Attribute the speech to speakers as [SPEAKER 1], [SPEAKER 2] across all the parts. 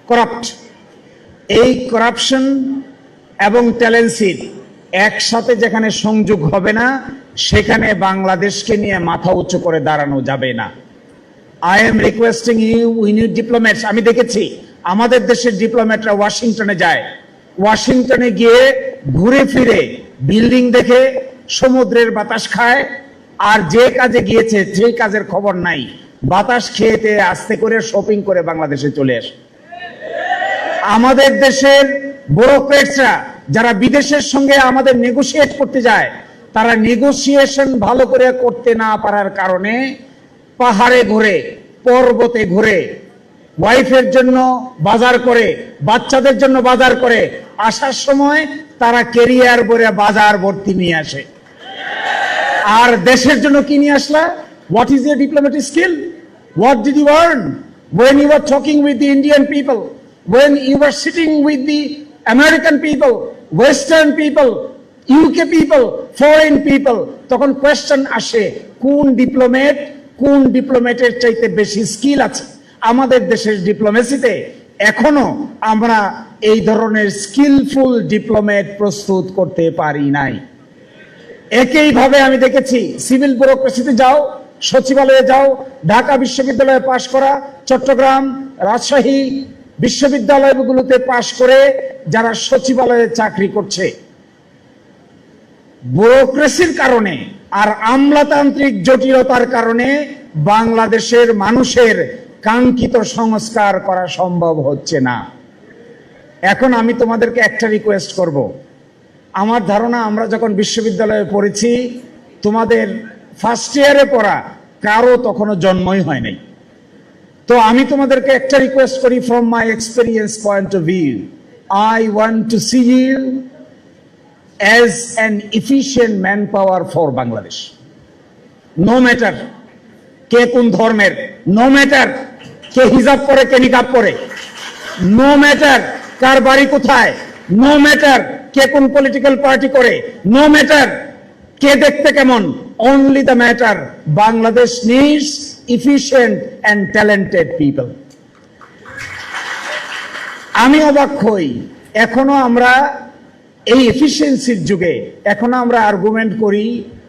[SPEAKER 1] Corrupt এই corruption এবং ট্যালেন্সির একসাথে যেখানে সংযোগ হবে না সেখানে বাংলাদেশকে নিয়ে মাথা উঁচু করে দাঁড়ানো যাবে না। I am requesting you, we need diplomats. আমি দেখেছি আমাদের দেশের ডিপ্লোম্যাটরা ওয়াশিংটনে যায়, ওয়াশিংটনে গিয়ে ঘুরে ফিরে বিল্ডিং দেখে সমুদ্রের বাতাস খায়, আর যে কাজে গিয়েছে সেই কাজের খবর নাই, বাতাস খেয়েতে আস্তে করে শপিং করে বাংলাদেশে চলে আসে। আমাদের দেশের ব্যুরোক্রেটসরা যারা বিদেশের সঙ্গে আমাদের নেগোশিয়েট করতে যায়, তারা নেগোসিয়েশন ভালো করে করতে না পারার কারণে পাহাড়ে ঘুরে, পর্বতে ঘুরে, ওয়াইফের জন্য বাজার করে, বাচ্চাদের জন্য বাজার করে, আসার সময় তারা ক্যারিয়ার ভরে বাজার ভর্তি নিয়ে আসে। আর দেশের জন্য কি নিয়ে আসলা? What is your diplomatic skill? What did you earn when you were talking with the Indian people, when you were sitting with the American people, Western people, UK people, foreign people? তখন question আসে, কোন ডিপ্লোমেটের চাইতে বেশি skill আছে? আমাদের দেশের ডিপ্লোমেসিতে এখনো আমরা এই ধরনের স্কিলফুল ডিপ্লোমেট প্রস্তুত করতে পারি নাই। একইভাবে আমি দেখেছি সিভিল ব্যুরোক্রেসিতে যাও, সচিবালয়ে যাও, ঢাকা বিশ্ববিদ্যালয়ে পাশ করা, চট্টগ্রাম, রাজশাহী বিশ্ববিদ্যালয়গুলোতে পাশ করে যারা সচিবালয়ে চাকরি করছে, ব্যুরোক্রেসির কারণে আর আমলাতান্ত্রিক জটিলতার কারণে বাংলাদেশের মানুষের কাঙ্ক্ষিত সংস্কার করা সম্ভব হচ্ছে না। এখন আমি তোমাদেরকে একটা রিকোয়েস্ট করব। আমার ধারণা আমরা যখন বিশ্ববিদ্যালয়ে পড়েছি, তোমাদের ফার্স্ট ইয়ারে পড়া কারো তখনও জন্মই হয় নাই। তো আমি তোমাদেরকে একটা রিকোয়েস্ট করি, from my experience point of view, I want to see you as an efficient manpower for Bangladesh. No matter কে কোন ধর্মের, নো ম্যাটার কে হিজাব পরে কে নিকাব পরে, নো ম্যাটার কার বাড়ি কোথায়, নো ম্যাটার কে কোন পলিটিক্যাল পার্টি করে, নো ম্যাটার কে দেখতে কেমন, only the matter Bangladesh needs efficient and talented people. আমি অবাক হই, এখনো আমরা এই এফিসিয়েন্সির যুগে এখনো আমরা আর্গুমেন্ট করি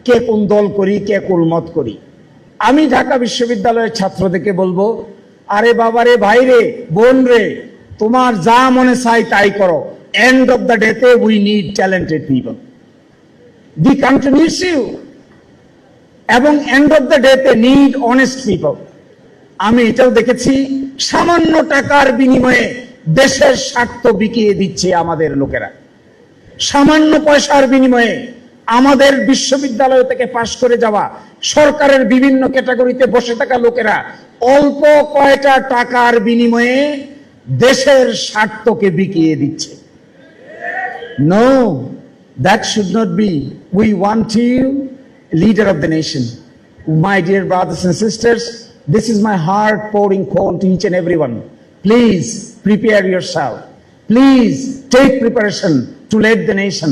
[SPEAKER 1] কে কোন দল করি, কে কোন মত করি। আমি ঢাকা বিশ্ববিদ্যালয়ের ছাত্রদেরকে বলবো, আরে বাবা রে, ভাই রে, বোন রে, তোমার যা মনে চাই তাই করো, এন্ড অফ দ্য ডেতে we need talented people. The country needs you, এবং এন্ড অফ দ্য ডেতে নিড অনেস্ট পিপল। আমি এটাও দেখেছি সামান্য টাকার বিনিময়ে দেশের স্বার্থ বিকিয়ে দিচ্ছে আমাদের লোকেরা। সামান্য পয়সার বিনিময়ে আমাদের বিশ্ববিদ্যালয় থেকে পাশ করে যাওয়া সরকারের বিভিন্ন ক্যাটাগরিতে বসে থাকা লোকেরা অল্প কয়টা টাকার বিনিময়ে দেশের স্বার্থকে বিকিয়ে দিচ্ছে। No, that should not be. We want you leader of the nation. My dear brothers and sisters, this is my heart pouring call to each and everyone. Please prepare yourself. Please take preparation to lead the nation.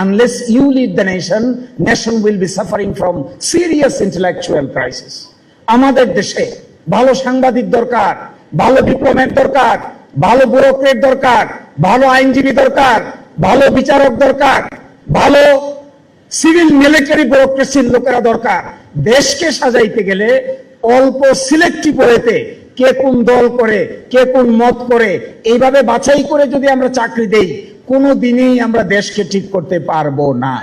[SPEAKER 1] Unless you lead the nation will be suffering from serious intellectual crisis. আমাদের দেশে ভালো সাংবাদিক দরকার, ভালো diplomat দরকার, ভালো bureaucrat দরকার, ভালো আইনজীবী দরকার, ভালো বিচারক দরকার, ভালো সিভিল মিলিটারি ব্যুরোক্রেসির লোকেরা দরকার। দেশকে সাজাইতে গেলে অল্প সিলেক্টিভ ওয়েতে কে কোন দল করে, কে কোন মত করে, এইভাবে বাছাই করে যদি আমরা চাকরি দেই, কোনো দিনই আমরা দেশকে ঠিক করতে পারবো না।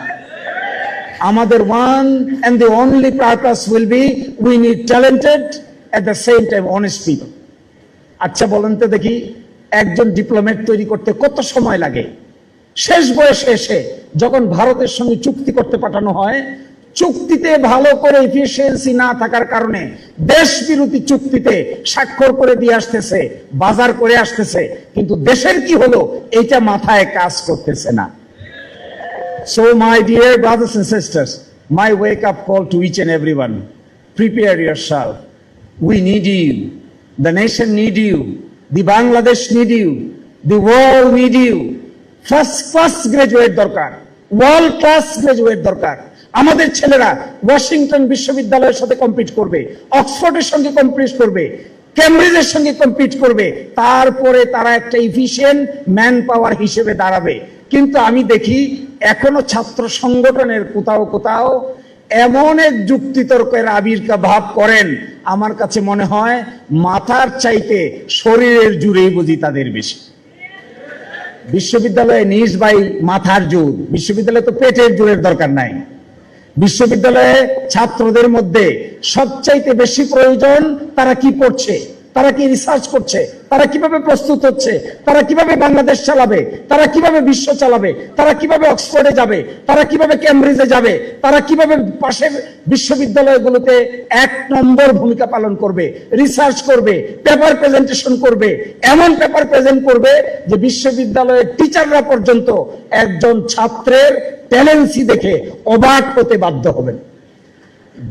[SPEAKER 1] আমাদের one and the only purpose will be, we need talented at the same time honest people. আচ্ছা বলেন তো দেখি, একজন ডিপ্লোম্যাট তৈরি করতে কত সময় লাগে? শেষ বয়সে এসে যখন ভারতের সঙ্গে চুক্তি করতে পাঠানো হয়, চুক্তিতে ভালো করে এফিসিয়েন্সি না থাকার কারণে দেশ বিরোধী চুক্তিতে স্বাক্ষর করে দিয়ে আসতেছে, বাজার করে আসতেছে, কিন্তু দেশের কি হলো এইটা মাথায় কাজ করতেছে না। So my dear brothers and sisters, my wake up call to each and everyone, prepare yourself. We need you, the nation need you, the Bangladesh need you, the world need you. First class graduate দরকার, world class graduate দরকার। আমাদের ছেলেরা Washington বিশ্ববিদ্যালয়ের সাথে compete করবে, অক্সফোর্ডের সঙ্গে compete করবে, কেমব্রিজের সঙ্গে কম্পিট করবে, তারপরে তারা একটা এফিশিয়েন্ট ম্যান পাওয়ার হিসেবে দাঁড়াবে। কিন্তু আমি দেখি এখনো ছাত্র সংগঠনের কোথাও কোথাও এমন এক যুক্তিতর্কের আবির্ভাব করেন, আমার কাছে মনে হয় মাথার চাইতে শরীরের জুড়েই বুঝি তাদের বেশি। বিশ্ববিদ্যালয়ে নিজ বাই মাথার জোর, বিশ্ববিদ্যালয়ে তো পেটের জোরের দরকার নাই। বিশ্ববিদ্যালয়ে ছাত্রদের মধ্যে সবচাইতে বেশি প্রয়োজন তারা কি পড়ছে, তারা কি রিসার্চ করছে, তারা কিভাবে প্রস্তুত হচ্ছে, তারা কিভাবে বাংলাদেশ চালাবে, তারা কিভাবে বিশ্ব চালাবে, তারা কিভাবে অক্সফোর্ডে যাবে, তারা কিভাবে ক্যামব্রিজে যাবে, তারা কিভাবে পাশের বিশ্ববিদ্যালয়গুলোতে 1 নম্বর ভূমিকা পালন করবে, রিসার্চ করবে, পেপার প্রেজেন্টেশন করবে, এমন পেপার প্রেজেন্ট করবে যে বিশ্ববিদ্যালয়ের টিচাররা পর্যন্ত একজন ছাত্রের ট্যালেন্সি দেখে অবাক হতে বাধ্য হবেন।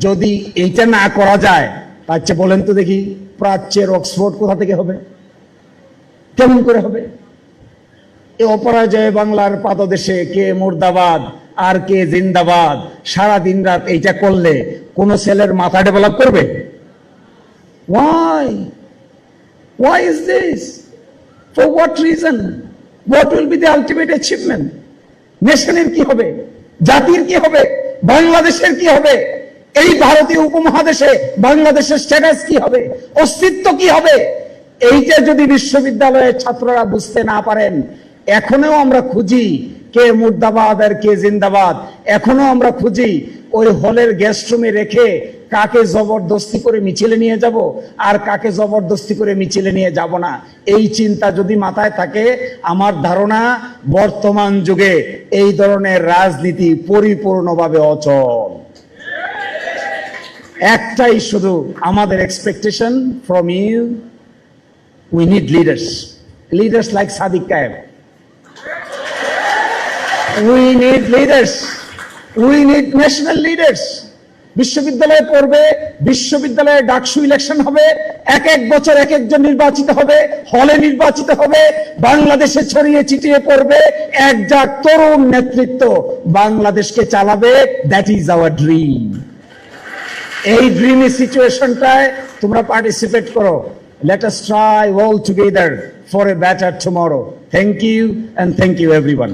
[SPEAKER 1] যদি এইটা না করা যায়, আচ্ছা বলেন তো দেখি, প্রাচ্যের অক্সফোর্ড কোথা থেকে হবে, কেমন করে হবে? এই অপরাজয় বাংলার পাদদেশে কে মুর্দাবাদ আর কে জিন্দাবাদ, সারা দিন রাত এইটা করলে কোন ছেলের মাথা ডেভেলপ করবে? Why is this? For what reason? What will be the ultimate achievement? নেশনের কি হবে, জাতির কি হবে, বাংলাদেশের কি হবে, এই ভারতীয় উপমহাদেশে বাংলাদেশের স্ট্যাটাস কি হবে, অস্তিত্ব কি হবে? এইটা যদি বিশ্ববিদ্যালয়ের ছাত্ররা বুঝতে না পারেন, এখনো আমরা খুঁজি কে মুর্দাবাদ আর কে জিন্দাবাদ, এখনো আমরা খুঁজি ওই হলের গেস্ট রুমে রেখে কাকে জবরদস্তি করে মিছিলে নিয়ে যাব আর কাকে জবরদস্তি করে মিছিলে নিয়ে যাব না। এই চিন্তা যদি মাথায় থাকে, আমার ধারণা বর্তমান যুগে এই ধরনের রাজনীতি পরিপূর্ণভাবে অচল। একটাই শুধু আমাদের expectation from you, we need leaders like Sadiq Kayem. We need leaders, we need national leaders. বিশ্ববিদ্যালয়ে পড়বে, বিশ্ববিদ্যালয়ে ডাকসু ইলেকশন হবে, 1 বছর 1 একজন নির্বাচিত হবে, হলে নির্বাচিত হবে, বাংলাদেশে ছড়িয়ে ছিটিয়ে পড়বে একজাক তরুণ নেতৃত্ব বাংলাদেশকে চালাবে। That is our dream. এই ড্রিমি সিচুয়েশনটায় তোমরা পার্টিসিপেট করো। Let us try all together for a better tomorrow. Thank you and thank you everyone.